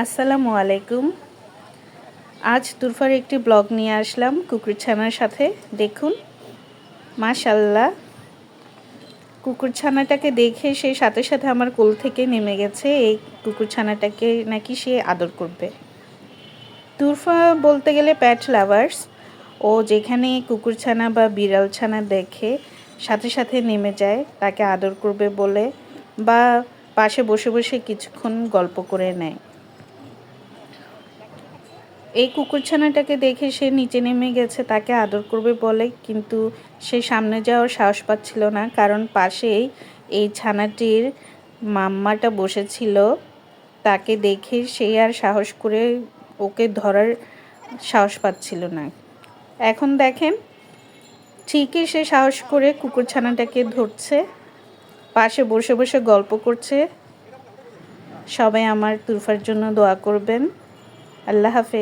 আসসালামু আলাইকুম। আজ তুরফার একটি ব্লগ নিয়ে আসলাম কুকুরছানার সাথে। দেখুন, মাশাআল্লাহ, কুকুরছানাটাকে দেখে সে সাথে সাথে আমার কোল থেকে নেমে গেছে। এই কুকুরছানাটাকে নাকি সে আদর করবে। তুরফা বলতে গেলে প্যাট লাভার্স। ও যেখানে কুকুরছানা বা বিড়ালছানা দেখে সাথে সাথে নেমে যায় তাকে আদর করবে বলে, বা পাশে বসে বসে কিছুক্ষণ গল্প করে নেয়। এই কুকুরছানাটাকে দেখে সে নিচে নেমে গেছে তাকে আদর করবে বলে, কিন্তু সে সামনে যাওয়ার সাহস পাচ্ছিল না, কারণ পাশেই এই ছানাটির মাম্মাটা বসেছিল। তাকে দেখে সে আর সাহস করে ওকে ধরার সাহস পাচ্ছিল না। এখন দেখেন, ঠিকই সে সাহস করে কুকুরছানাটাকে ধরছে, পাশে বসে বসে গল্প করছে। সবাই আমার তুরফার জন্য দোয়া করবেন। আল্লাহ হাফেজ।